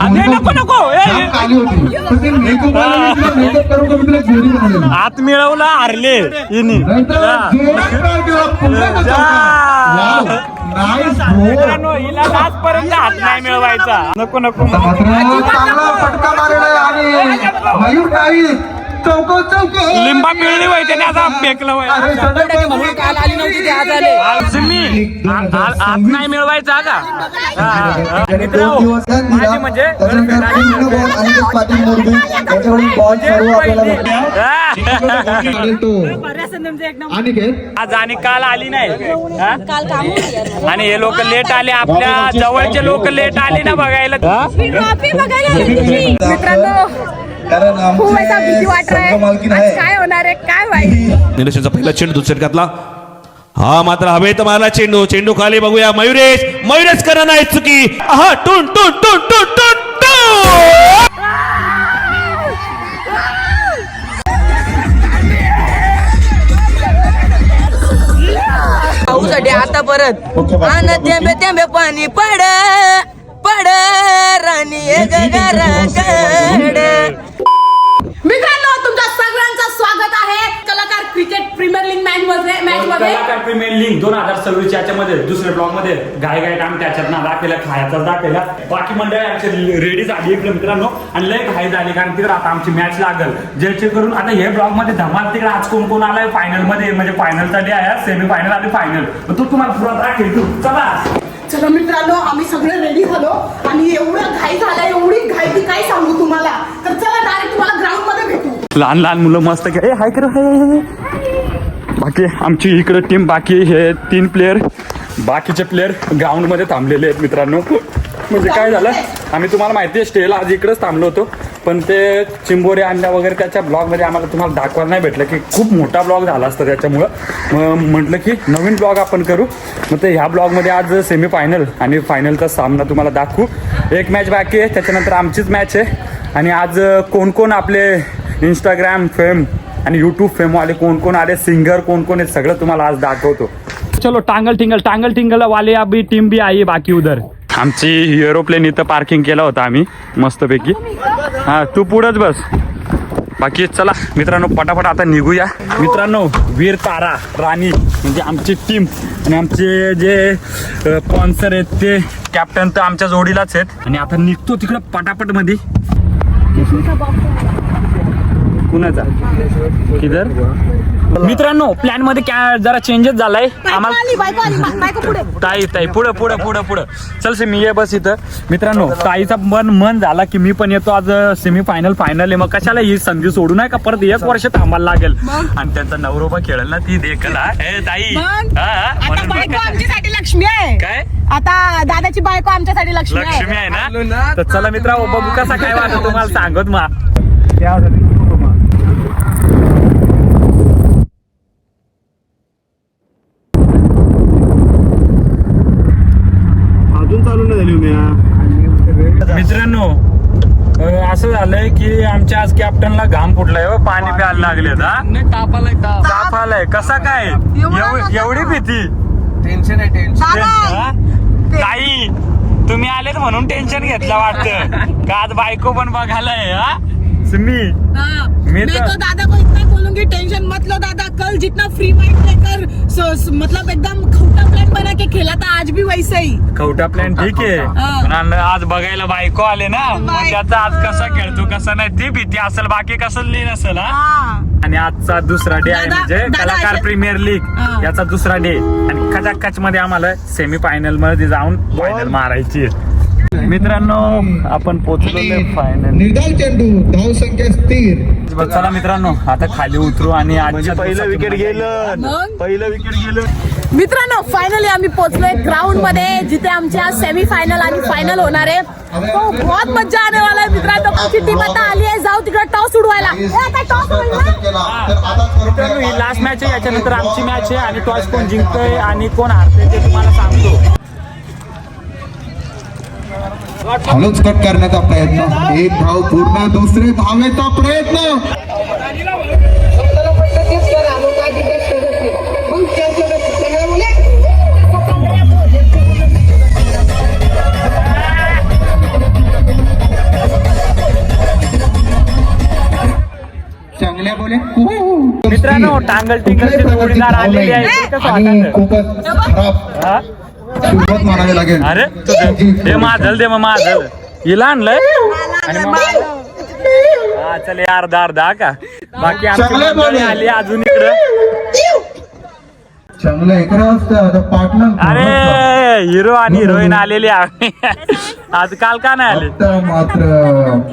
नको नको आली होती तर ते मेकअप करून कमी तुला जोडी बनवली. हात मिळवला हारले हिनी. हिला आजपर्यंत हात नाही मिळवायचा. नको नको चांगला फटका मारलाय आणि मयूर नाही चौको चौको लिंबा पिळली वय त्याने आता फेकलं वय. काल आली नव्हती ती आज आले. हात नाही मिळवायचा का माझी म्हणजे आज आणि काल आली नाही आणि हे लोक लेट आले. आपल्या जवळचे लोक लेट आले ना बघायला. मित्रांनो खूप असा भीती वाटत आहे. काय होणार आहे काय माहिती. निलेशचा पहिला चेंडू दुसऱ्या घातला. हा मात्र हवेत मारला चेंडू. चेंडू खाली बघूया. मयुरेश करणं नाही चुकी. हा टून टून टून टून टून पाऊसाठी आता परत आन थेंबे थेंबे पाणी पड पड राणी मित्रांनो तुमच्या सगळ्यांचं स्वागत आहे कलाकार क्रिकेट प्रीमियर लीग मॅच मध्ये. कलाकार प्रीमियर लीग 2026 याच्यामध्ये दुसऱ्या ब्लॉक मध्ये गाय आम्ही त्याच्यात ना दाखवला खायचा दाखवला. बाकी मंडळी आमची रेडी झाली इकडे मित्रांनो आणि लय घाई झाली कारण तिकडे आता आमची मॅच लागल ज्याचे करून आता हे ब्लॉक मध्ये धमाल तिकडे आज कोण कोण आलाय फायनल मध्ये म्हणजे फायनलचा डे आहे सेमी फायनल आणि फायनल तो तुम्हाला पुरा दाखवेल. चला मित्रांनो आम्ही सगळे रेडी झालो आणि एवढं घाई झालं एवढी घाई की काय सांगू तुम्हाला. तर चला डायरेक्ट तुम्हाला ग्राउंड मध्ये भेटू. लहान लहान मुलं मस्त हाय कर. बाकी आमची इकडे टीम बाकी हे 3 प्लेयर बाकीचे प्लेयर ग्राउंड मध्ये थांबलेले आहेत मित्रांनो. म्हणजे काय झालं आम्ही तुम्हाला माहिती आहे स्टेला आज इकडेच थांबलो होतो पण ते चिंबोरे आणल्या वगैरे त्याच्या ब्लॉगमध्ये आम्हाला तुम्हाला दाखवायला नाही भेटलं की खूप मोठा ब्लॉग झाला असता त्याच्यामुळं मग म्हटलं की नवीन ब्लॉग आपण करू. मग ते ह्या ब्लॉगमध्ये आज सेमी फायनल आणि फायनलचा सामना तुम्हाला दाखवू. एक मॅच बाकी आहे त्याच्यानंतर आमचीच मॅच आहे आणि आज कोण कोण आपले इंस्टाग्राम फेम आणि यूट्यूब फेमवाले कोण कोण आले सिंगर कोण कोण आहे सगळं तुम्हाला आज दाखवतो. चलो टांगल टिंगल वाले अभी टीम भी आई बाकी उधर. आमची एरोप्लेन इथं पार्किंग केला होता आम्ही मस्तपैकी. हा तू पुढंच बस. बाकी चला मित्रांनो पटापट आता निघूया. मित्रांनो वीर तारा राणी म्हणजे आमची टीम आणि आमचे जे स्पॉन्सर आहेत ते कॅप्टन तर आमच्या जोडीलाच आहेत आणि आता निघतो तिकडं पटापट मध्ये. कुणाचा किधर मित्रांनो प्लॅन मध्ये जरा चेंजेस झालाय आम्हाला. ताई पुढं चल से मी ये बस इथं. मित्रांनो ताईचा मन झाला की मी पण येतो आज सेमी फायनल आहे मग कशाला ही संधी सोडू नाही का परत 1 वर्ष थांबायला लागेल आणि त्यांचा नवरोबा खेळेल ना ती देखला ताई. आमच्यासाठी लक्ष्मी आहे काय आता दादाची बायको आमच्यासाठी लक्ष्मी आहे ना. तर चला मित्रांनो बघू कसा काय वाटत तुम्हाला सांगत मा. मित्रांनो असं झालंय की आमच्या आज कॅप्टनला घाम फुटलाय व पाणी प्यायला लागले. ताप आलाय कसा काय एवढी भीती. टेन्शन आहे ताई तुम्ही आलेत म्हणून टेन्शन घेतलं वाटतं का आज बायको पण बघायलाय. मैं तो दादा को इतना बोलूंगी टेंशन मत लो दादा कल जितना फ्री माइंड लेकर मतलब एकदम खौटा प्लान बना के खेला था आज भी वैसे ही. खौटा प्लॅन ठीक आहे पण आज बघायला बायको आले ना मग त्याचा आज कसा खेळतो कसं नाही ती भीती असेल बाकी कसं लिहिण असेल. आणि आजचा दुसरा डे आहे म्हणजे कलाकार प्रीमियर लीग याचा दुसरा डे आणि कचाकच मध्ये आम्हाला सेमी फायनल मध्ये जाऊन फायनल मारायची. मित्रांनो आपण पोहोचलो फायनल. निर्धाव चेंडू धाव संख्या स्थिर. चला मित्रांनो आता खाली उतरू आणि आज पहिलं विकेट गेलं. मित्रांनो फायनली आम्ही पोहोचलोय ग्राउंड मध्ये जिथे आमच्या सेमी फायनल आणि फायनल होणार आहे. तो बहुत मजा आने वाला आहे मित्रांनो. आमची टीम आता आली आहे जाऊ तिकडे टॉस उडवायला. मित्रांनो ही लास्ट मॅच आहे याच्यानंतर आमची मॅच आहे आणि टॉस कोण जिंकतोय आणि कोण हारतोय ते तुम्हाला सांगतो. हळूच कट करण्याचा प्रयत्न. एक धाव पूर्ण दुसरे धावेचा प्रयत्न. बोले खूप मित्रांनो, टांगल टिंगलचे जोडीदार आलेले आहेत. कसं आणि वाटतं? खूपच खराब हा? सुरुवात म्हणावी लागेल. अरे दे माझल, दे मग माझल. हिला आणलंय आणि मग हा चल अर्धा अर्धा का. बाकी आमची चांगलं मंडळी बोलले. आली अजून इकडं. चांगलं इकडं असतं आता पार्टनर. अरे हिरो आणि हिरोईन आलेली आहे. आज काल का नाही आले? मात्र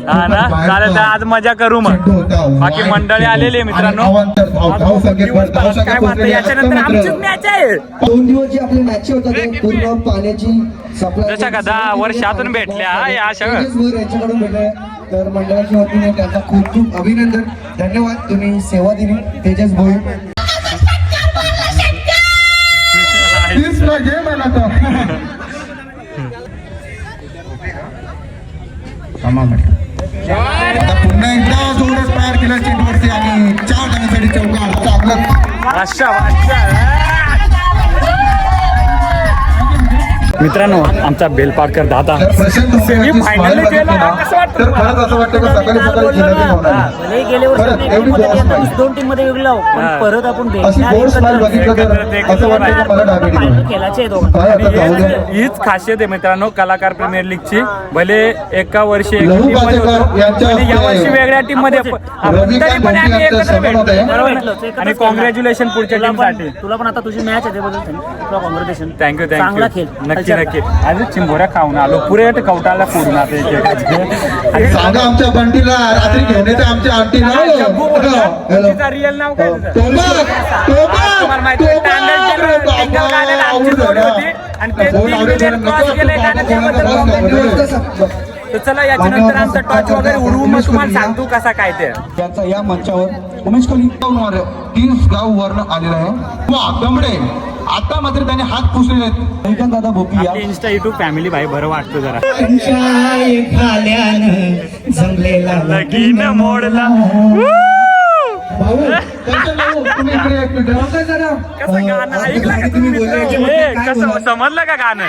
हा ना, चालेल तर आज मजा करू मग. बाकी मंडळी आलेली आहे मित्रांनो. काय म्हणतं, याच्यानंतर आमचीच मॅच आहे. 2 दिवस जी आपली मॅच होतात ते पूर्ण पाण्याची सप्लाय जशा का 10 वर्षातून भेटल्या या अशा. यांच्याकडून भेटल्या. तर मंडळाच्या वतीने त्यांचा खूप खूप अभिनंदन, धन्यवाद. तुम्ही सेवा दिली तेजस भाऊ. घे मला तर. आता पुन्हा एकदा जोरात तयार केला चेंडूवरती आणि 4 धावांसाठी चौकार. चांगलं अशा मित्रांनो, आमचा बेलपाडकर दादा सेमी फायनल गेला. कसं वाटतं तर खरंच असं वाटतं की सकाळी सकाळी जिल्ह्यातील होणार गेले खरंच एवढी बोर्ड 2 टीम मध्ये वेगळं पण परत आपण अशी बोर्ड स्माईल बघितलं तर असं वाटतं की मला डाबेली फायनल खेळायचे दोघं. काय आता जाऊ दे. हीच खासियत आहे मित्रांनो कलाकार प्रीमियर लीगची. भले एका वर्षी एका लहू टीम मध्ये पाटेकर होतो यांच्या आणि या वर्षी हस्ते वेगळ्या टीम मध्ये रविकांत तरी पण आम्ही भोसले यांचं एकत्र सन्मान होत आहे. भेटलो. बरोबर ना? आणि कॉंग्रॅच्युलेशन पुढच्या टीम साठी. तुला पण आता तुझी मॅच आहे त्याबद्दल तुला कॉंग्रॅच्युलेशन. थँक्यू चांगला थँक्यू. खेळ. नक्की नक्की. आज चिंबोऱ्या खाऊन आलो पुरे कवटाला फोडून आता आणि सांगा आमच्या बंटीला रात्री घेऊन येते आमच्या आंटीला. जग्गू बोलला. तिचं रिअल नाव काय तुझं? तुम्हाला माहिती आहे, टिंगल गाण्याला आमची जोडी होती आणि ते 3 मिलियन क्रॉस केले गाणं त्याबद्दल comment. तर चला याच्यानंतर आमचा टॉच वगैरे उडवून मग तुम्हाला सांगतो कसा काय ते. त्याचा या मंचावर उमेश कोहली 30 गाव वर्ण आलेला आहे. वा दमडे आता मात्र त्याने हात पुसलेले आहेत. दादा भोपी या आपली इंस्टा युट्यूब फॅमिली भाई बरं वाटतं जरा. लगीन मोडला. भाऊ कसं भाऊ तुम्ही इकडे एक मिनिट राहता जरा. कसं गाणं ऐकलं का तुम्ही मित्र? ए, कसं समजलं का गाणं?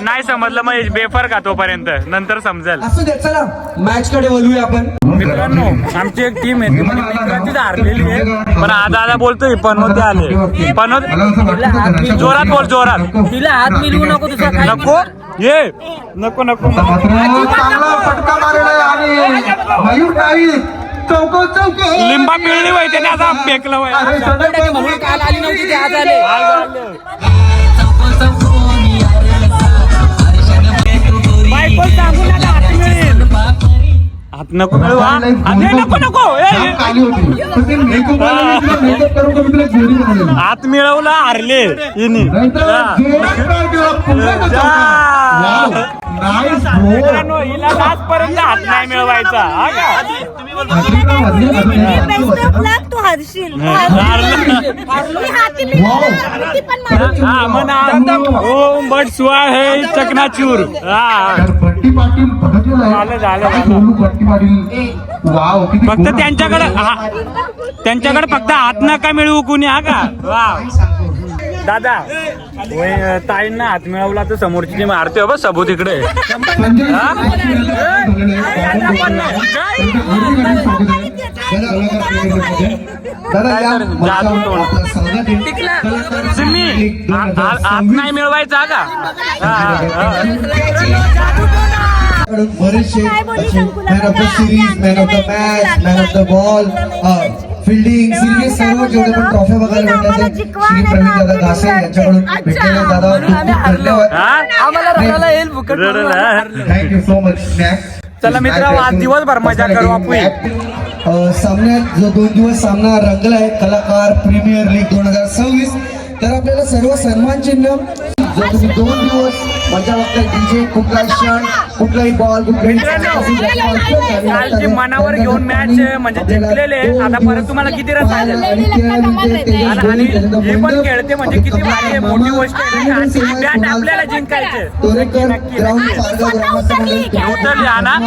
नाही समजलं मग बेफर का तोपर्यंत नंतर समजेल. असू दे, चला मॅच कडे वळूया आपण. मित्रांनो, आमची एक टीम आहे ती म्हणजे मित्रांची हारलेली आहे. पण आज बोलतोय पनोते आले. पनोते जोरात बोल, जोरात. तिला हात मिळवू नको तुझा काय नको ये नको नको. मात्र चांगला फटका मारलाय आणि मयूर काही चौको चौको लिंबा पिळली वय त्याने आता फेकलं वय. अरे सदैव म्हणून काल आली नव्हती ते आज आले. बायको सांगू नका हात मिळेल. हात नको मिळू हा. अरे नको नको. ए, आली होती तर ते मेकअप मेकअप करून करून तुला जोडी बनवलेली. हात मिळवला हारले हिनी. नाहीतर जोरात try केला, पुन्हा तो चौकार. Wow, nice bro. मित्रांनो, हिला आजपर्यंत हात नाही मिळवायचा हा का? हातरीला वाजली, अजून एक हातरी वाजली. तू हरशील. हारलं. मी हाती मी हाती पण मारू. हा म्हणा ओम बट सुआ है चकनाचूर. हा तर बंटी पाटील बघितलेलं आहे. झालं. सोनू बंटी पाटील वाव किती फक्त गोड त्यांच्याकडे फक्त हात नका मिळवू कुणी हा का. वा दादा होय, ताईंना हात मिळवला तर समोरची टीम हारते बघ सबूत इकडे. संजय दादा या मंचावर आपलं स्वागत आहे. सिम्मी हात नाही मिळवायचा का. बरेचसे man of the series, man of the match, man of the ball, fielding, series सर्व जेवढे पण ट्रॉफी बघायला भेटतात ते श्री प्रवीण दादा घासे यांच्याकडून भेटलेले. दादा खूप खूप धन्यवाद. आम्हाला रडायला येईल फुकट. Thank you so much snacks. चला मित्रांनो, आज दिवसभर मजा करू आपण. सामन्यात जो 2 दिवस सामना रंगलाय कलाकार प्रीमियर लीग 2026, तर आपल्याला सर्व सन्मान चिन्ह जो तुम्ही 2 दिवस मजा बघताय, डीजे कुठलाही क्षण कुठलाही बॉल कालची मनावर घेऊन मॅच म्हणजे जिंकलेले. आता परत तुम्हाला किती रन पाहिजे आणि हे पण खेळते म्हणजे किती भारी आहे, मोठी गोष्ट आहे. आणि ही बॅट आपल्याला जिंकायचे. ग्राउंड उतरली हा ना.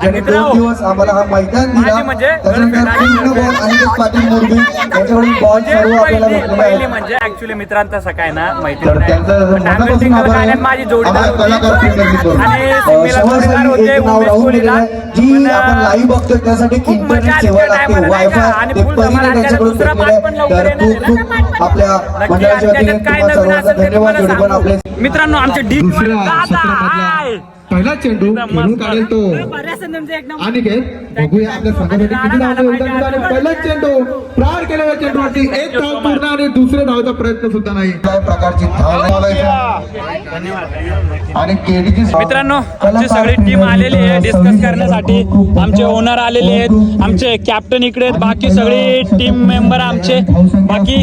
ज्याने 2 दिवस आम्हाला हा मैदान दिला. म्हणजे त्याच्यानंतर पूर्ण बॉल अनिकेत पाटील मोरबी यांच्याकडून बॉल सर्व आपल्याला भेटलेला पहिली आहे. म्हणजे ऍक्च्युली मित्रांचा सकाळ ना माहिती तर त्यांचं मनापासून आभार आहे. माझी जोडीदार आम्हाला कलाकार होती. प्रीमियर लीग करून. आणि सिमीला जोडीदार होते, एक नाव उमेश राहून कोहलीला. गेलेलं आहे. जी आपण लाईव्ह बघतोय त्यासाठी खूप मजा इंटरनेट आली सेवा त्या लागते, टायमाला नाही का? वायफाय आणि ते फुल पहिले धमाल त्यांच्याकडून दुसरा भेटलेलं पाठ पण आहे. लवकर तर खूप येणार खूप आपल्या नक्की मंडळाच्या आणि वतीने त्याच्यात काय तुम्हा नवीन सर्वांचा असेल ते धन्यवाद. तुम्हाला जोडी पण आपले सांगू. मित्रांनो आमचे डीप दुसऱ्या सत्रामधला पहिला चेंडू खेळून काढेल तो अनिकेत. बघूया आपल्या संघासाठी किती धावांचं योगदान दिलं आणि पहिलाच चेंडू प्रहार केलेल्या चेंडूवरती एक धाव पूर्ण आणि दुसऱ्या धावाचा प्रयत्न सुद्धा नाही. काय प्रकारची धाव आणि केडीची मित्रांनो आमची सगळी टीम आलेली आहे डिस्कस करण्यासाठी. आमचे ओनर आलेले आहेत, आमचे कॅप्टन इकडे आहेत, बाकी सगळी टीम मेंबर आमचे. बाकी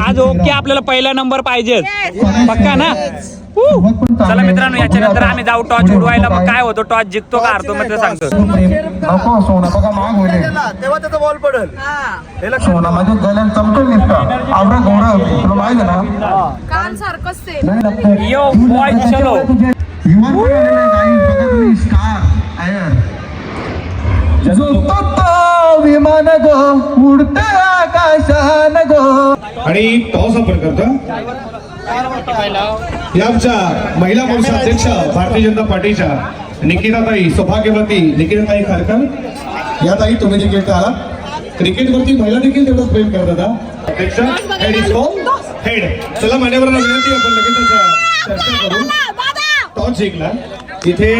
आज ओके आपल्याला पहिला नंबर पाहिजे पक्का ना. चला मित्रांनो याच्यानंतर आम्ही जाऊ टॉच उडवायला. मग काय होतो टॉच जिंकतो का हारतो मग ते सांगतो. नको सोना बघा माग होईल तेव्हा त्याचा बॉल पडेल. सोना म्हणजे गल्यान चमकल निघता आवरा घोडा तुला माहिती आहे ना. कान सारखंच ते. नाही लागतं. यो बॉय चलो विमान पण आलेलं आहे काही बघा तुम्ही स्टार आयर जो विमान गो उडते आकाशान गो. आणि टॉस आपण करतो या आमच्या महिला मोर्चा अध्यक्ष भारतीय जनता पार्टीच्या निकिताताई सौभाग्यवती निकिताताई खारकर या ताई तुम्ही देखील करा. क्रिकेटवरती महिला देखील तेवढंच प्रेम करत होता. अध्यक्ष हेड इज कॉल हेड. चला मान्यवरांना विनंती आपण लगेच चर्चा करू. टॉस जिंकला इथे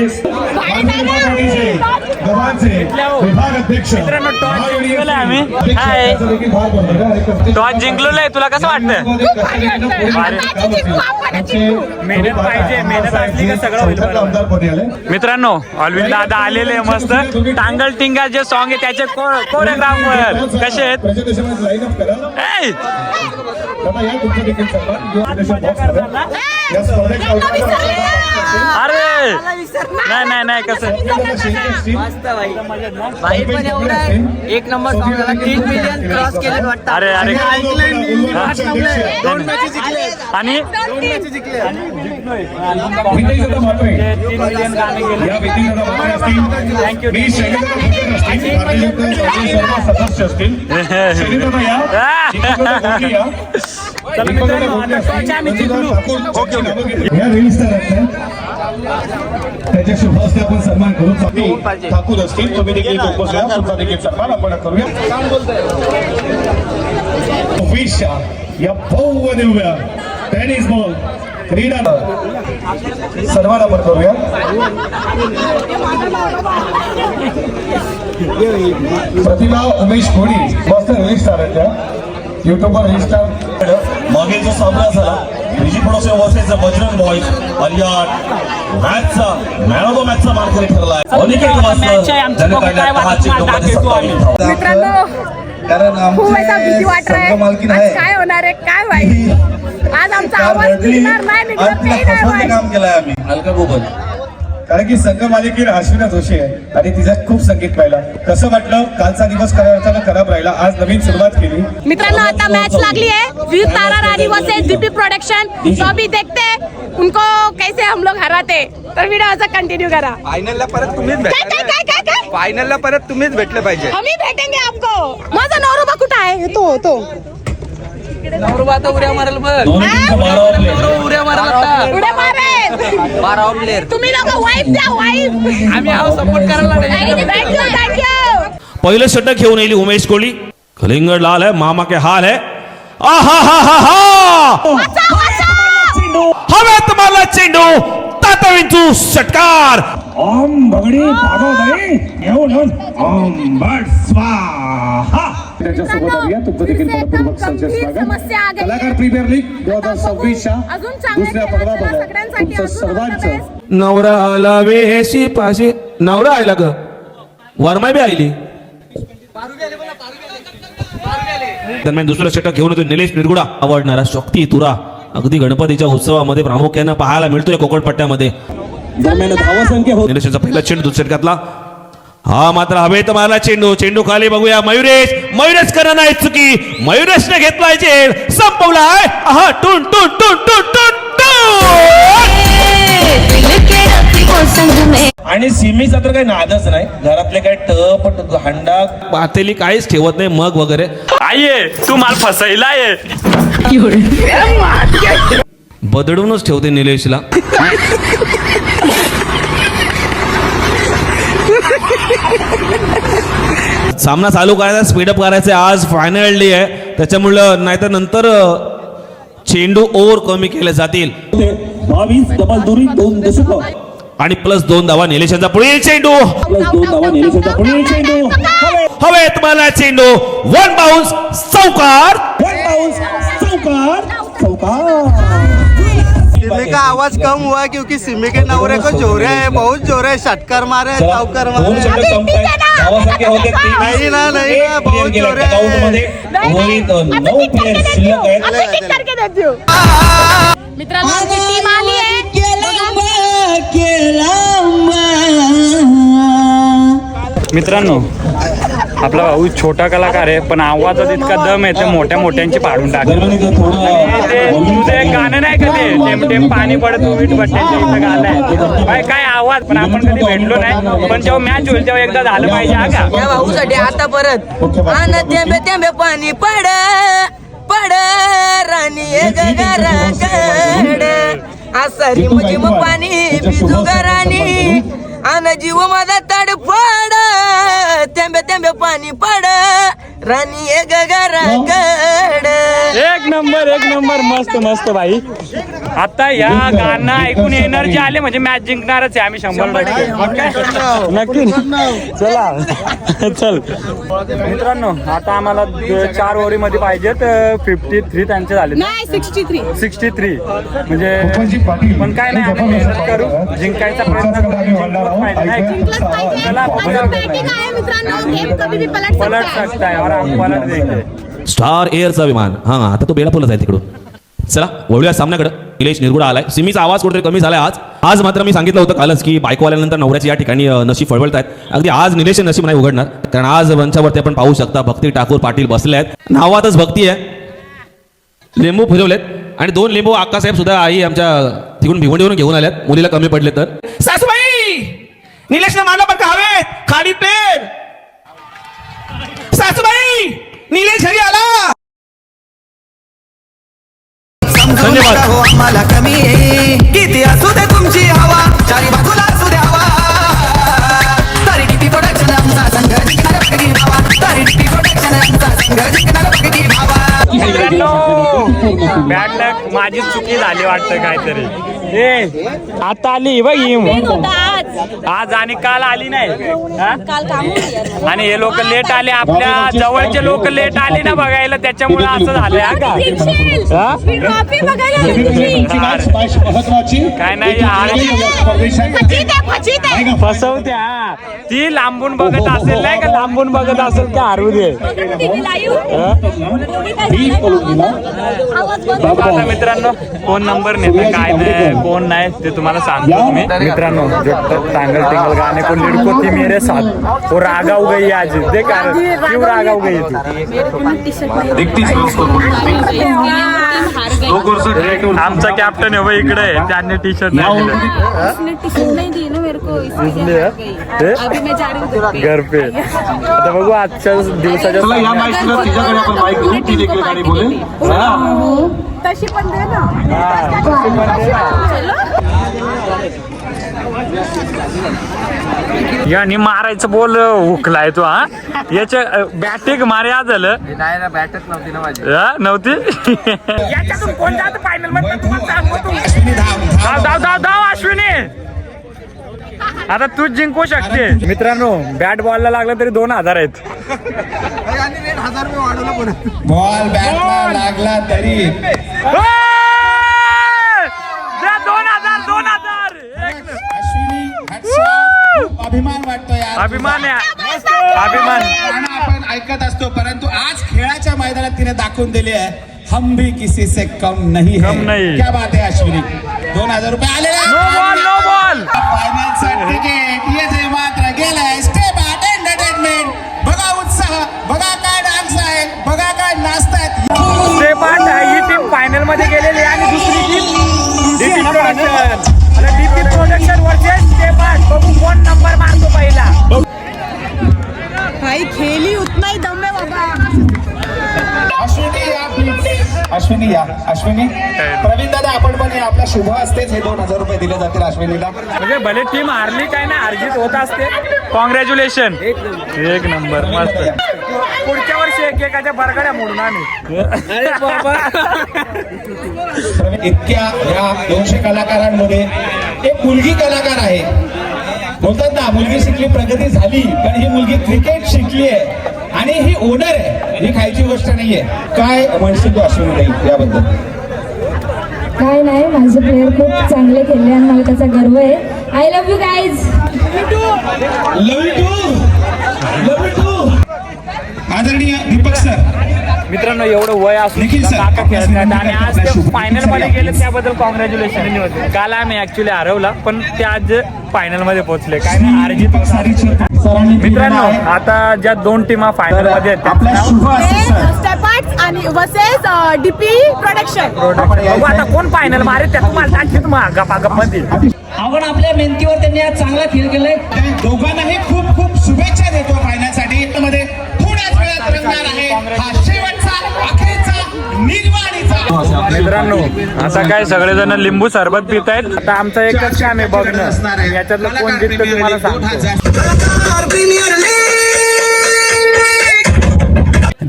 गव्हाचे विभाग अध्यक्ष मित्रांनो टॉच जिंकलोय आम्ही. हाय टॉच जिंकलोय. तुला कसं वाटतं? मेहनत पाहिजे, मेहनत असली का सगळं होईल बरोबर. मित्रांनो ऑलविन दादा आलेले मस्त टांगल टिंगा जे सॉन्ग आहे त्याचे कोरिओग्राफर कसे आहेत. ए! अरे नाही नाही कसं भाई पण एवढा एक नंबर सॉन्ग झाला 3 मिलियन क्रॉस केले वाटतं. अरे अरे आणि 3 मिलियन गाणे गेले. थँक्यू. चला मित्रांनो आता टॉच आम्ही जिंकलो. त्याच्या शुभ हस्ते आपण सन्मान करू. ठाकूर असतील तुम्ही देखील उपस्थित आहात. तुमचा देखील सन्मान आपण करूया. विशा या भव्य दिव्य टेनिस बॉल क्रीडा सन्मान आपण करूया. प्रतिभा उमेश कोणी मस्त रिलीज स्टार आहेत त्या युट्यूबवर रिलीज स्टार. मागे जो सामना झाला Viji production versus Bajrang boys अलियाड मॅचचा मॅन ऑफ द मॅचचा मानकरी ठरलाय. मॅच आहे आमची. बघू काय वाटतं घेतो आम्ही. मित्रांनो खूप असा भीती वाटत आहे आज काय होणार आहे काय माहिती. आज आमचा आवाज निघणार नाही निघत नाही. काम केलंय आम्ही हलका गोबल कारण की संघ मालिकेत अश्विना जोशी आहे आणि तिचा खूप संगीत पाहिला. कसं वाटलं? कालचा दिवस खराब राहिला, आज नवीन सुरुवात केली. मित्रांनो आता मैच लागली है वीर तारा रानी वर्सेस जीपी प्रोडक्शन. तो अभी देखते हैं उनको कैसे हम लोग हराते. तर वीडियो असा कंटिन्यू करा. फायनलला परत तुम्हीच काय फायनलला परत तुम्हीच भेटले पाहिजे. हम ही भेटेंगे आपको. माझा नवरोबा कुठं आहे तो नवरोबा आता उड्या मारेल बघ. उड्या मारेल आता. उड्या मारे 12 प्लेअर. तुम्ही लोक वाईफ द्या वाईफ. आम्ही आहो सपोर्ट करायला नाही. थँक्यू. पहिलं षटक घेऊन येईल उमेश कोहली. कलिंगड लाल है, मामा के हाल है. आहा हा हा हा हवेत मारला चेंडू. तातडीचा षटकार. ओम बगडी भागवताई घेऊन ओम बट स्वाहा. त्याच्यासोबत आम्ही तुमचं देखील मनपूर्वक स्वागत. कलाकार प्रीमियर लीग 2026च्या दुसऱ्या पर्वामध्ये तुमचं सर्वांचं. नवरा आला वेशी पाशी. नवरा आयला ग वरमाई बी आयली. दरम्यान दुसरं षटक घेऊन येतो निलेश निरगुडा. आवडणारा शक्ती तुरा अगदी गणपतीच्या उत्सवामध्ये प्रामुख्यानं पाहायला मिळतोय कोकणपट्ट्यामध्ये. दरम्यान धावसंख्या निलेशचा पहिला चेंडू दुसऱ्या षटकातला. हा मात्र हवेत मारला चेंडू. चेंडू खाली बघूया. मयुरेश करणं नाही चुकी. मयुरेशने घेतलाय चेंड संपवलाय. आहा टून टून टून टून टून टून. आणि सिमीचा तर काही नादच नाही, घरातले काय टप हंडा पातेली काहीच ठेवत नाही, मग वगैरे. आहे तू मला फसायला आहे. बदडूनच ठेवते निलेशला. सामना चालू करायचा, स्पीडअप करायचा. आज फायनल डे आहे, त्याच्यामुळं नाहीतर नंतर चेंडू ओव्हर कमी केले जातील. 22 डबल दुरी 2 दशक आणि +2 धावा निलेशांचा. पुढील चेंडू +2 धावा निलेशचा पुढील चेंडू हवे तुम्हाला चेंडू. 1 बाउन्स चौकार. 1 बाउंस चौकार. सिमी का आवाज कम हुआ है क्योंकि सिमी के नवरे को जोरे है, बहुत जोरे है, षटकर मारे, चौकर मारे. दोन षटक संपतायत. धावासंख्या होते 3. नहीं ना, बहुत जोरे है. उर्वरित 9 प्लेयर शिल्लक आहेत. मित्रांनो आमची टीम आली आहे. मित्रांनो आपला भाऊ छोटा कलाकार आहे, पण आवाजात इतका दम आहे ते मोठ्या मोठ्यांची पाडून टाकले. तुझे गाणं नाही का ते टेम टेम पाणी पडत वीट भट्ट्याच्या इथं गाणं आहे बाय, काय आवाज. पण आपण कधी भेटलो नाही, पण जेव्हा मॅच होईल तेव्हा एकदा झालं पाहिजे. हा का या भाऊसाठी आता परत थेंबे थेंबे पाणी पड पड राणी गगराकड असा रिम झिम पाणी भिजू राणी अन जीव माझा तडफड थेंबे थेंबे पाणी पड राणी गगराकड. एक नंबर मस्त मस्त भाई. आता या गाणं ऐकून एनर्जी आले म्हणजे मॅच जिंकणारच आहे आम्ही 100%. नक्की चला चल. मित्रांनो आता आम्हाला 4 ओव्हरीमध्ये पाहिजेत. 53 त्यांचे झाले. नाही 63 म्हणजे पण काय नाही, आम्ही मेहनत करू, जिंकायचा प्रयत्न करू. पलट सकता है और हम पलट देंगे. स्टार एअरचा विमान. हा आता तो बेलापूरला जाईल तिकडून. चला वळूया सामन्याकडे. निलेश निरगुडा आलाय. सिमीचा आवाज कुठेतरी कमी झालाय आज मात्र मी सांगितलं होतं कालच की बायको आल्यानंतर नवऱ्याची या ठिकाणी नशीब फळवळत आहेत. अगदी आज निलेश नशीब नाही उघडणार, कारण आज मंचावरती आपण पाहू शकता भक्ती ठाकूर पाटील बसले आहेत. नावातच भक्ती आहे. लिंबू फिरवलेत आणि 2 लिंबू अक्कासाहेब सुद्धा आई आमच्या तिकडून भिवंडीवरून घेऊन आल्यात, मुलीला कमी पडले तर. सासूबाई निलेशला मारला पण का हवेत खाली पेर. सासूबाई निलेश घरी आला. धन्यवाद. आम्हाला कमी किती असू दे तुमची हवा, चारी बाजूला असू द्यावा. तारी टीपी प्रोडक्शन आमचा संघ जिंकणारा बघती भावा. तारी टीपी प्रोडक्शन आमचा संघ जिंकणारा बघती भावा. बॅड लक माझी चुकी झाली वाटतं काहीतरी. आता आली बघ आज आणि काल आली नाही. आणि हे लोक लेट आले, आपल्या जवळचे लोक लेट आले ना बघायला, त्याच्यामुळे असं झालंय. काय नाही फसवत्या. ती लांबून बघत असेल नाही का, लांबून बघत असेल का हरवू दे. आता मित्रांनो कोण नंबर नेते काय नाही कोण नाही ते तुम्हाला सांगतो मी. मित्रांनो टांगल टिंगल गाने को लड़को थी मेरे साथ वो रागा हो गई आज. देख क्यों रागा हो गई तू. आमचा कॅप्टन आहे भाई इकडे, त्यांनी टी शर्ट नाही घर पे. आता बघू आजच्या दिवसाच्या तशी पण दे ना. यानी मारायचं बोल हुकलाय तो. हा याच्या बॅटिंग मार्या झालं नाही ना, बॅटच नव्हती ना माझी. नव्हती. याच्यातून कोण जात फायनल मध्ये तुम्हाला सांगतो. धाव अश्विनी, आता तूच जिंकू शकते. मित्रांनो बॅट बॉलला लागला तरी 2000 आहेत. बॉल बॅटला लागला तरी 2000. अभिमान वाटतो यार. अभिमान आहे, अभिमान. आपण ऐकत असतो, परंतु आज खेळाच्या मैदानात तिने दाखवून दिली आहे हम भी किसी से कम नहीं है. कम नहीं. क्या बात है अश्विनी. 2000 रुपये आले. No ball. फायनल सर्टिफिकेट ये जे मात्र गेलंय. Step art entertainment. बघा उत्साह, बघा काय डान्स आहे, बघा काय नाचतायत. ही टीम फायनल मध्ये गेलेली आणि दुसरी team DP production versus Ashwini या. अश्विनी, प्रवीण दादा आपण पण या. आपल्या शुभ हस्तेच हे 2000 रुपये दिले जातील अश्विनीला. म्हणजे भले टीम हारली काय ना, अर्जित होत असते. कॉंग्रॅच्युलेशन, एक नंबर, मस्त. पुढच्या वर्षी एकेकाच्या बरगड्या मोडून आम्ही. इतक्या या 200 कलाकारांमध्ये एक मुलगी कलाकार आहे. बोलतात ना, मुलगी शिकली प्रगती झाली, पण ही मुलगी क्रिकेट शिकली आहे आणि ही ओनर आहे. ही खायची गोष्ट नाहीये. काय म्हणशील तू अश्विनी याबद्दल? काय नाही, माझे प्लेयर खूप चांगले खेळले आणि मला त्याचा गर्व आहे. I love you guys. Love you too. आदरणीय दीपक सर, मित्रांनो, एवढं वय असून निखिल सर, काका खेळतात आणि आज ते फायनल मध्ये गेले, त्याबद्दल कॉंग्रॅच्युलेशन. काल आम्ही ऍक्च्युली हरवला, पण ते आज फायनल मध्ये पोहोचले. काय नाही, अर्जित. मित्रांनो, आता ज्या 2 टीमा फायनल मध्ये आहेत आपल्या शुभ हस्ते सर. स्टेपार्ट्स आणि वर्सेस डीपी प्रोडक्शन. बघू आता कोण फायनल मारे, त्या तुम्हाला दाखवत गपागप मध्ये. आपण आपल्या मेहनतीवर त्यांनी आज चांगला खेळ केलाय. दोघांनाही खूप खूप शुभेच्छा देतो फायनलसाठी. मध्ये थोड्याच वेळात रंगणार आहे हा शेवटचा अखेरचा निर्वाणीचा. मित्रांनो, आता काय सगळेजण लिंबू सरबत पित आहेत. आता आमचं एकच काम आहे बघणं, याच्यातलं कोण जिंकतं तुम्हाला सांगतो.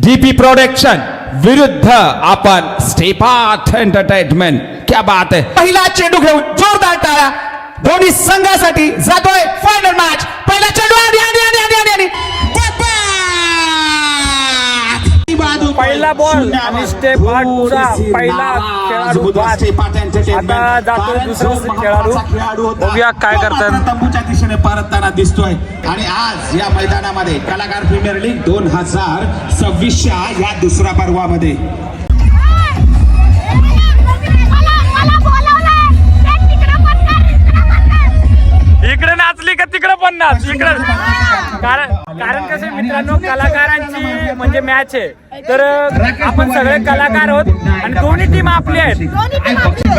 डीपी प्रोडक्शन विरुद्ध आपण स्टेपार्ट एंटरटेनमेंट. क्या बात है. पहिला चेंडू घेऊन जोरदार टाळ्या दोन्ही संघासाठी. जातोय फायनल मॅच. पहिला चेंडू पहिला बॉल आणि स्टेप आउटचा पहिला खेळाडू बाद. आता जातो दुसरा खेळाडू. बघूया काय करतात. तंबूच्या दिशेने परतताना दिसतोय. आणि आज या मैदानामध्ये कलाकार प्रीमियर लीग 2026 या दुसऱ्या पर्वामध्ये इकडे नाचली का तिकडे पण नाच. इकडे कारण कसं मित्रांनो, कलाकारांची म्हणजे मॅच आहे, तर आपण सगळे कलाकार आहोत आणि दोन्ही टीम आपली आहेत.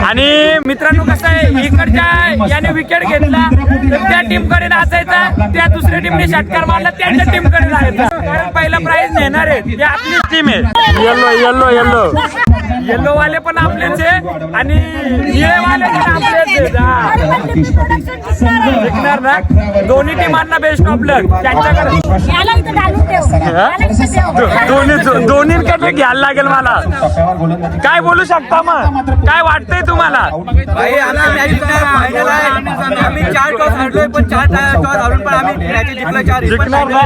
आणि मित्रांनो कसं आहे, इकडच्या याने विकेट घेतला तर त्या टीम कडे नाचायचा, त्या दुसऱ्या टीमने षटकार मारला त्यांच्या टीम कडे जायचा. कारण पहिला प्राइज नेणार आहे ते आपलीच टीम आहे. येल्लो येल्लो येल्लो येल्लो वाले पण आपलेच आहे आणि निळे वाले पण आपलेच आहे. जिंकणार ना. दोन्ही टीमांना बेस्ट ऑफ लक. त्यांच्याकडे दोन्हीकडे घ्यायला लागेल मला. काय बोलू शकता मग, काय वाटतंय तुम्हाला? आम्ही 4 टॉस हरलोय, पण 4 टॉस हरून पण आम्ही मॅच जिंकला. 4 जिंकणार ना.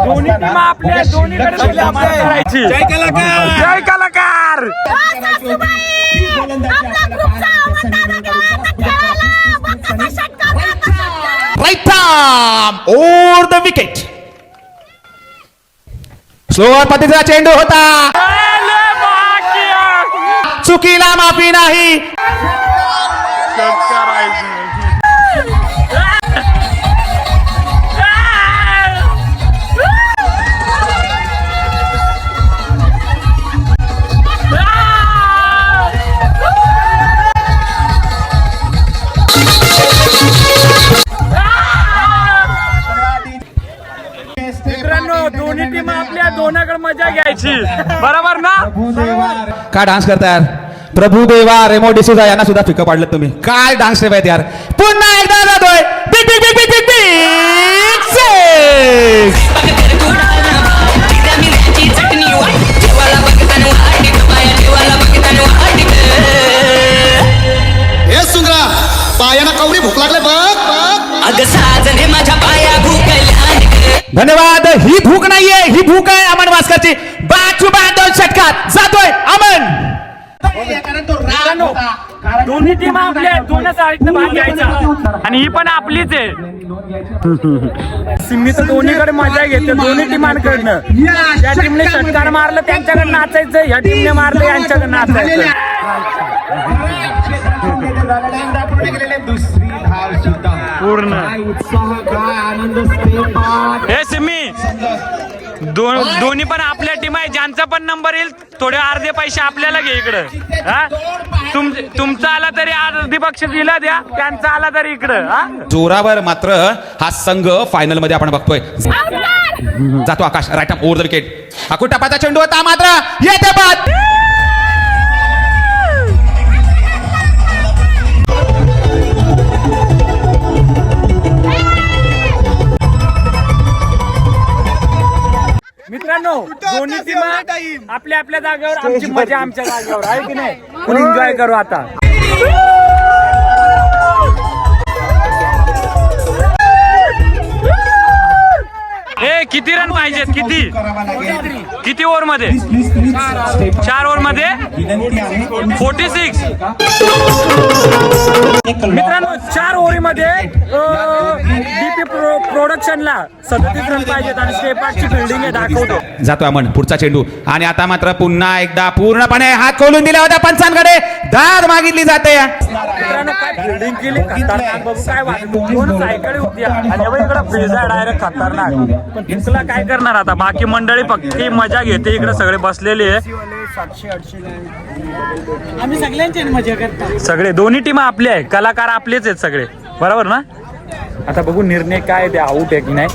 दोन्ही टीमा आपल्या, दोन्हीकडे करायची. जय कलाकार, जय कलाकार. Right arm over the wicket. Slower पद्धतीचा चेंडू होता. चुकीला माफी नाही. मित्रांनो, दोन्ही टीम आपल्या, दोनाकडे मजा घ्यायची. बरोबर ना. काय डान्स करताय प्रभू देवा. रेमो डिसूजा यांना सुद्धा फिक्क पाडलं तुम्ही. काय डान्स स्टेप आहेत यार. पुन्हा एकदा जातोय. Big big big big big big six. हे सुंदरा, पायाला कवडी भूक लागले बघ. धन्यवाद. ही भूक नाहीये, ही भूक आहे अमन वास्करची. बॅक टू बॅक 2 षटकार. जातोय अमन. दोन्ही टीम आपल्या, दोन साईडनं भाग घ्यायचा आणि ही पण आपलीच आहे. सिम्मी तर दोन्हीकडे मजा घेते, दोन्ही टीमांकडनं. या टीमने षटकार मारलं त्यांच्याकडे नाचायचं, या टीमने मारलं यांच्याकडे नाचायचं. पूर्ण हे सिम्मी, दोन्ही पण आपल्या टीम आहे. ज्यांचा पण नंबर येईल थोडे अर्धे पैसे आपल्याला घे इकडं. हा, तुमचा आला तरी अर्धी बक्षीस दिला द्या, त्यांचा आला तरी इकडं. जोरावर मात्र हा संघ फायनल मध्ये आपण बघतोय. जातो Akash. Right arm over the wicket. आकुटापाचा चेंडू होता मात्र येते बाद. मित्रांनो दोन्ही टीम आपल्या आपल्या जागेवर, आमची मजा आमच्या जागेवर आहे की नाही. फुल एन्जॉय करू आता. किती रन पाहिजेत? किती ओव्हर मध्ये? 4 ओव्हर मध्ये 46. मित्रांनो 4 ओव्हरीमध्ये डीपी प्रोडक्शनला 37 रन पाहिजेत आणि स्टेपाची फिल्डिंग आहे दाखवतो. जातो आपण पुढचा चेंडू आणि आता मात्र पुन्हा एकदा पूर्णपणे हात खोलून दिला होता पंचांकडे. दाद मागितली जाते. मित्रांनो काय फिल्डिंग केली खतरनाक. बघू काय वाटतं. 2 सायकल होती आणि इकडे फिल्ड आहे डायरेक्ट खतरनाक. पण तिसला काय करणार आता. बाकी मंडळी फक्त मजा घेते. इकडे सगळे बसलेले आहे. आम्ही सगळ्यांची मजा करतो. सगळे दोन्ही टीम आपले आहे. कलाकार आपलेच आहेत सगळे. बरोबर ना. आता बघू निर्णय काय ते आऊट आहे की नाही.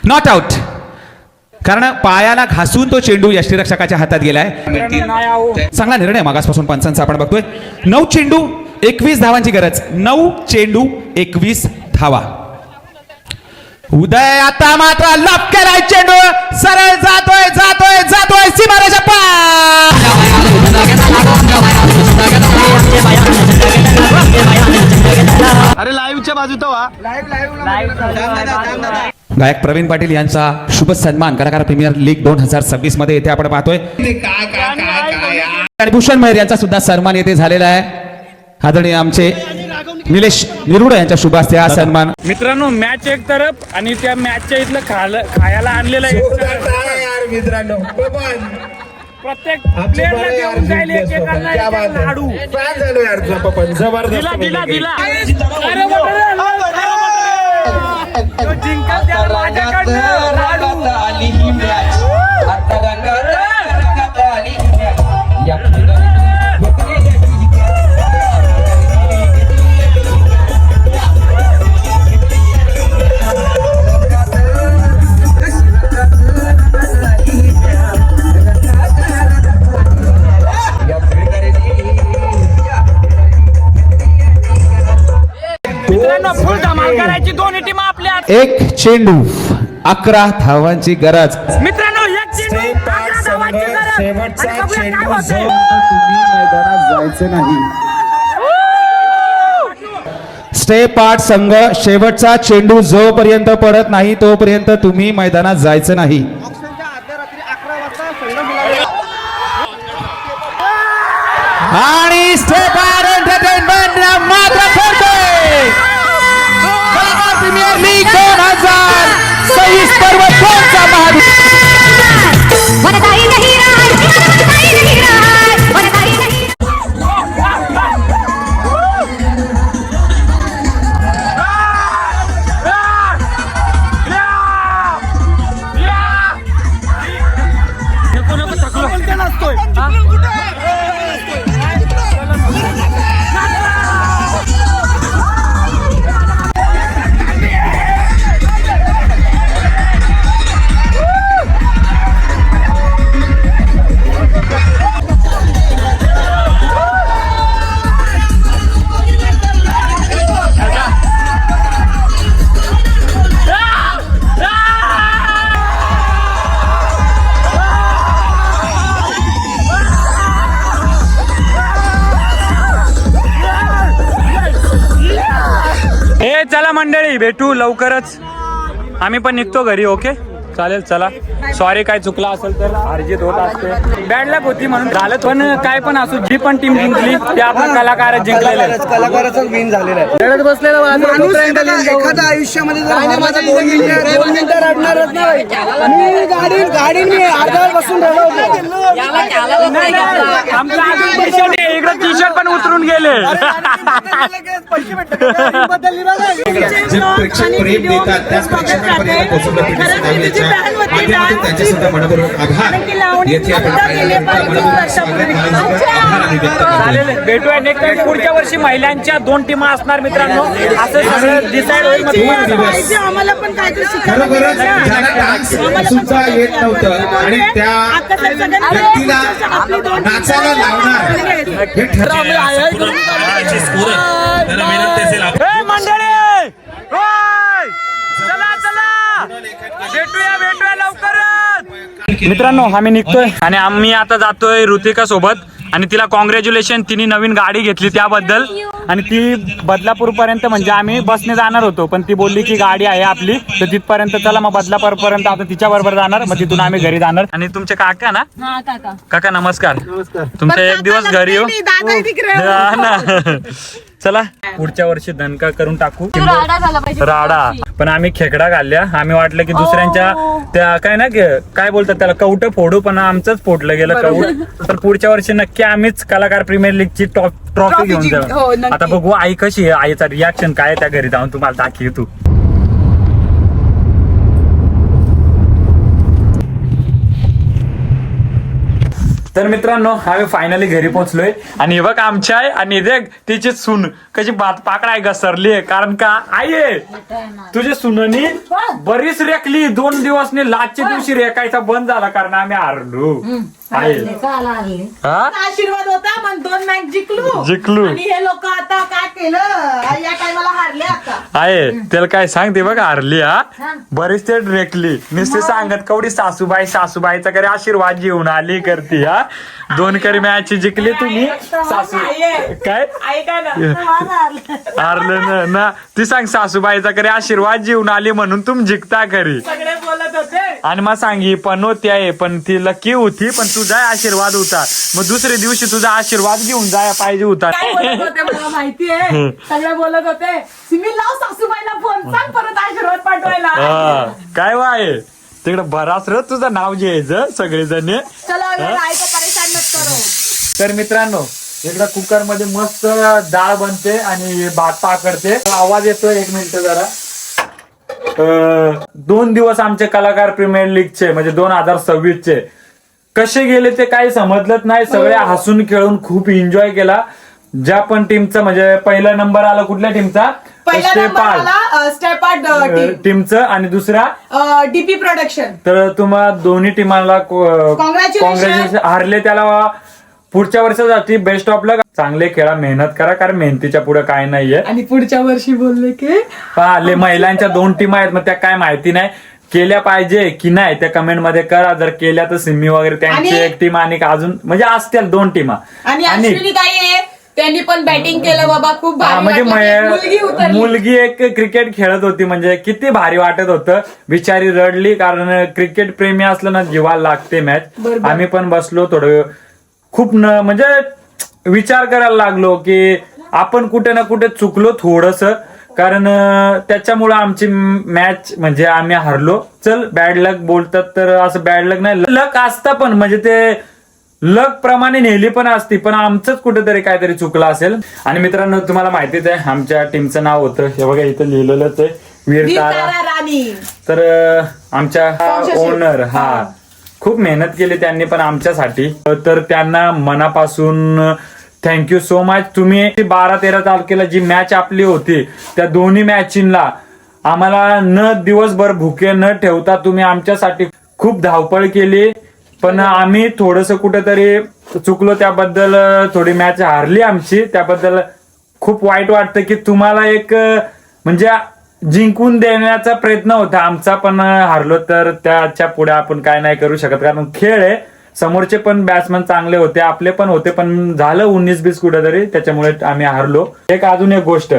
Not out. कारण पायाला घासून तो चेंडू यष्टीरक्षकाच्या हातात गेलाय. चांगला निर्णय मागासपासून पंचांचा आपण बघतोय. 9 चेंडू 21 धावांची गरज. 9 चेंडू 21 धावा. उदय आता मात्र लप केलाय चेंडू. सरळ जातोय जातोय जातोय सीमारेषा पार. अरे लाईव्हच्या बाजू तो गायक प्रवीण पाटील यांचा शुभ सन्मान कलाकार प्रीमियर लीग 2026 मध्ये येथे आपण पाहतोय. आणि भूषण मेहर यांचा सुद्धा सन्मान येथे झालेला आहे. आदरणीय आमचे निलेश निरुड यांच्या शुभ हस्ते हा सन्मान. मित्रांनो मॅच एक तरफ आणि त्या मॅचच्या इथलं खायला आणलेलं मित्रांनो प्रत्येक प्लेयरला देऊन जाईल एकेकाला लाडू. दिला जिंकल त्या माझ्याकडनं लाडू. फुल धमाल करायची दोन्ही टीम आपल्या. 1 चेंडू 11 धावांची गरज. मित्रांनो 1 चेंडू 11 धावांची गरज. शेवटचा चेंडू तुम्ही मैदानात जायचं नाही. स्टेप 8 संघ शेवटचा चेंडू जोपर्यंत पडत नाही तोपर्यंत तुम्ही मैदानात जायचं नाही. आणि स्टेप 8 एंटरटेनमेंट मात्र ठरतोय. प्रीमियर लीग 2026 पर्व 2 चा महादूत. चला मंडळी भेटू लवकरच. आम्ही पण निघतो घरी. ओके चालेल. चला सॉरी काय चुकला असेल तर. अर्जित होत असते बॅड लक होती म्हणून झालं. पण काय पण असू जी पण टीम जिंकली ते आपण कलाकार जिंकलेले. कलाकाराचाच विन झालेला आहे. बसलेला एखाद्या आयुष्यामध्ये बसून आमचा अजून इकडे टी शर्ट पण उतरून गेले. जे प्रेक्षक प्रेम देतात त्याच प्रेक्षकांपर्यंत पोहोचवलं त्यांचे सुद्धा मनपूर्वक आभार. येथे चालेल भेटूया नेक्स्ट टाइम. पुढच्या वर्षी महिलांच्या 2 टीमा असणार मित्रांनो. असं सगळं डिसाईड होईल. आम्हाला पण काहीतरी खरोखरच ज्याला डान्स सुद्धा येत नव्हतं आणि त्या व्यक्तीला नाचायला लावणार हे ठरवलं. भेटूया लवकरच. मित्रांनो आम्ही निघतोय आणि आम्ही आता जातोय ऋतिका सोबत आणि तिला कॉंग्रॅच्युलेशन, तिने नवीन गाडी घेतली त्याबद्दल. आणि ती बदलापूर पर्यंत म्हणजे आम्ही बसने जाणार होतो, पण ती बोलली की गाडी आहे आपली तर तिथपर्यंत चला, मग बदलापूर पर्यंत आता तिच्या बरोबर जाणार, मग तिथून आम्ही घरी जाणार. आणि तुमचे काका ना, काका नमस्कार. तुमचा एक दिवस घरी हो ना. चला पुढच्या वर्षी दणका करून टाकू, राडा. पण आम्ही खेकडा घालल्या, आम्ही वाटलं की दुसऱ्यांच्या त्या काय ना काय बोलतात त्याला कवटं फोडू, पण आमचंच फोडलं गेलं कवट. तर पुढच्या वर्षी नक्की आम्हीच कलाकार प्रीमियर लीगची ट्रॉफी घेऊन जाऊ. आता बघू आई कशी आहे, आईचा रिॲक्शन काय त्या घरी जाऊन तुम्हाला दाखव तू. तर मित्रांनो आम्ही फायनली घरी पोहोचलोय आणि बघ आमची आई आणि देख तिची सून कशी भात पाकळाय घसरली आहे. कारण का आई तुझ्या सुननी बरीच रेखली, 2 दिवसने लाजच्या दिवशी रेखायचा बंद झाला कारण आम्ही हारलो. आशीर्वाद होता पण 2 मॅच जिंकलो आणि हे लोक आता काय केलं या टायमाला हारले. आता आहे त्याला काय सांगते बघ हारली. बरीच ते रेखली नुसते सांगत कवडी सासूबाईचा करे आशीर्वाद घेऊन आली करती. 2 करी मॅच जिंकली तुम्ही, सासू काय हारलं ना. ती सांग सासूबाईचा करे आशीर्वाद घेऊन आली म्हणून तुम जिंकता खरी. सगळे बोलत होते आणि मग सांगी पण होती आहे, पण ती लकी होती, पण तुझा आशीर्वाद होता. मग दुसऱ्या दिवशी तुझा आशीर्वाद घेऊन जायला पाहिजे होता. मला माहिती आहे, सगळे बोलत होते सिमी लाव सासूबाईला फोन, सांग परत आशीर्वाद पाठवायला. काय वाय तिकडे बराच र तुझं नाव घ्यायचं सगळेजण. तर मित्रांनो इकडं कुकर मध्ये मस्त डाळ बनते आणि भात पाकडते. आवाज येतोय 1 मिनिट जरा. 2 दिवस आमचे कलाकार प्रीमियर लीगचे म्हणजे 2026 चे कसे गेले ते काही समजलंच नाही. सगळे हसून खेळून खूप एन्जॉय केला. ज्या पण टीमचा म्हणजे पहिला नंबर आला कुठल्या टीमचा, टीमचं आणि दुसरा डीपी प्रोडक्शन. तर तुम्हाला दोन्ही टीमाला कॉंग्रॅच्युलेशन. हारले त्याला पुढच्या वर्षासाठी बेस्ट ऑफ लक. चांगले खेळा, मेहनत करा, कारण मेहनतीच्या पुढे काय नाहीये. आणि पुढच्या वर्षी बोलले की महिलांच्या 2 टीम आहेत, मग त्या काय माहिती नाही केल्या पाहिजे की नाही त्या कमेंट मध्ये करा. जर केल्या तर सिमी वगैरे त्यांची एक टीम आणि अजून म्हणजे असतील 2 टीमा. आणि त्यांनी पण बॅटिंग केलं बाबा, खूप म्हणजे मुलगी एक क्रिकेट खेळत होती, म्हणजे किती भारी वाटत होतं. बिचारी रडली, कारण क्रिकेट प्रेमी असलं ना जीवाला लागते मॅच. आम्ही पण बसलो थोडं, खूप म्हणजे विचार करायला लागलो की आपण कुठे ना कुठे चुकलो थोडस, कारण त्याच्यामुळे आमची मॅच म्हणजे आम्ही हारलो. चल बॅड लक बोलतात तर असं बॅड लक नाही, लक असतं पण म्हणजे ते लक प्रमाणे नेली पण असती, पण आमचंच कुठेतरी काहीतरी चुकलं असेल. आणि मित्रांनो तुम्हाला माहितीच आहे आमच्या टीमचं नाव होतं, हे बघा इथं लिहिलेलंच आहे, वीर तारा राणी. तर आमच्या ओनर खूप मेहनत केली त्यांनी पण आमच्यासाठी, तर त्यांना मनापासून थँक्यू सो मच. तुम्ही 12-13 तारखेला जी मॅच आपली होती त्या दोन्ही मॅचींना आम्हाला न दिवसभर भुके न ठेवता तुम्ही आमच्यासाठी खूप धावपळ केली. पण आम्ही थोडस कुठेतरी चुकलो, त्याबद्दल थोडी मॅच हारली आमची, त्याबद्दल खूप वाईट वाटतं की तुम्हाला एक म्हणजे जिंकून देण्याचा प्रयत्न होता आमचा, पण हारलो. तर त्याच्या पुढे आपण काय नाही करू शकत, कारण खेळ आहे. समोरचे पण बॅट्समन चांगले होते, आपले पण होते, पण झालं 19-20 कुठेतरी, त्याच्यामुळे आम्ही हारलो. अजून एक गोष्ट,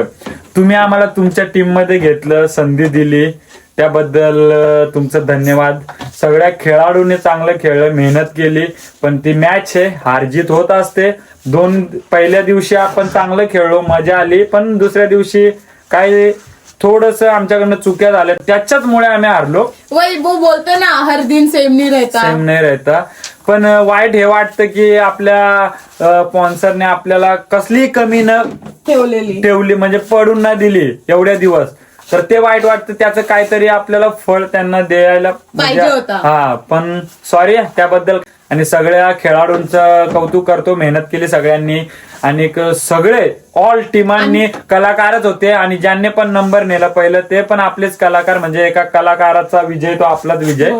तुम्ही आम्हाला तुमच्या टीम मध्ये घेतलं, संधी दिली, त्याबद्दल तुमचं धन्यवाद. सगळ्या खेळाडूंनी चांगलं खेळलं, मेहनत केली, पण ती मॅच आहे, हारजीत होत असते. पहिल्या दिवशी आपण चांगलं खेळलो, मजा आली, पण दुसऱ्या दिवशी काय थोडस आमच्याकडनं चुक्या झाल्या, त्याच्याचमुळे आम्ही हारलो. वही वो बोलते ना हर दिन सेम नाही राहता. पण वाईट हे वाटतं की आपल्या स्पॉन्सरने आपल्याला कसली कमी न ठेवली, म्हणजे पडून न दिली एवढ्या दिवस, तर ते वाईट वाटतं. त्याचं काहीतरी आपल्याला फळ त्यांना द्यायला पाहिजे होतं. पण सॉरी त्याबद्दल. आणि सगळ्या खेळाडूंचं कौतुक करतो, मेहनत केली सगळ्यांनी, आणि सगळे ऑल टीमांनी कलाकारच होते, आणि ज्यांनी पण नंबर नेला पहिलं ते पण आपलेच कलाकार, म्हणजे एका कलाकाराचा विजय तो आपलाच विजय.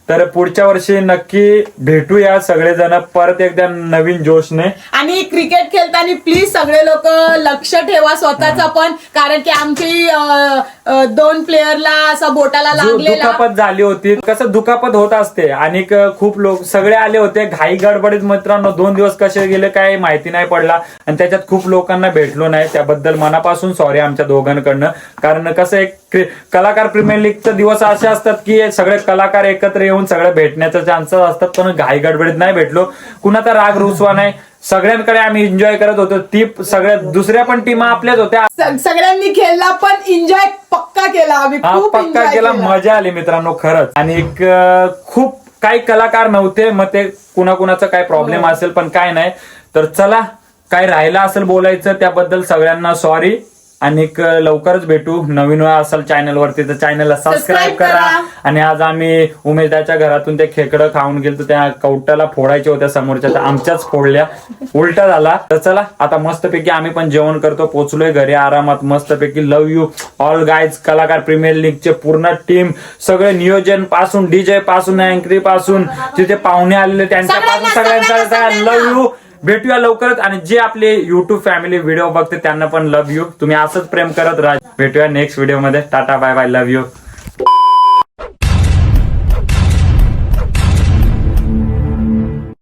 तर पुढच्या वर्षी नक्की भेटूया सगळेजण परत एकदा नवीन जोशने. आणि क्रिकेट खेळताना प्लीज सगळे लोक लक्ष ठेवा स्वतःचा पण, कारण की आमची 2 प्लेयरला असा बोटाला लागलेला. दुखापत झाली होती. कसं दुखापत होत असते आणि खूप लोक सगळे आले होते घाई गडबडीत मित्रांनो. 2 दिवस कसे गेले काय माहिती नाही पडला आणि त्याच्यात खूप लोकांना भेटलो नाही. त्याबद्दल मनापासून सॉरी आमच्या दोघांकडनं. कारण कसं एक कलाकार प्रीमियर लीगचे दिवस असे असतात की सगळे कलाकार एकत्र येऊन सगळे भेटण्याचे चान्सेस असतात. पण घाई गडबडीत नाही भेटलो. कुणाचा राग रुसवा नाही. सगळ्यांकडे आम्ही एन्जॉय करत होतो. ती सगळ्या दुसऱ्या पण टीम आपल्याच होत्या. सगळ्यांनी खेळला पण एन्जॉय पक्का केला आम्ही. खूप पक्का केला. मजा आली मित्रांनो खरंच. आणि खूप काही कलाकार नव्हते. मग ते कुणाकुणाचा काय प्रॉब्लेम असेल पण काय नाही. तर चला काय राहिलं असेल बोलायचं त्याबद्दल सगळ्यांना सॉरी. आणि लवकरच भेटू. नवीन असेल चॅनलवरती तर चॅनलला सबस्क्राईब करा. आणि आज आम्ही उमेशदाच्या घरातून ते खेकडं खाऊन गेलो. त्या कवटाला फोडायच्या होत्या समोरच्या तर आमच्याच फोडल्या. उलटा झाला. तर चला आता मस्तपैकी आम्ही पण जेवण करतो. पोचलोय घरी आरामात मस्तपैकी. Love you all guys. कलाकार प्रीमियर लीगचे पूर्ण टीम सगळे नियोजन पासून डीजे पासून अँकरी पासून तिथे पाहुणे आलेले त्यांच्यापासून सगळ्यांचा लव्ह यू. भेटूया लवकरच. आणि जे आपले युट्यूब फॅमिली व्हिडिओ बघते त्यांना पण लव्ह यू. तुम्ही असंच प्रेम करत राहा. भेटूया नेक्स्ट व्हिडिओ मध्ये. Tata bye bye. Love you.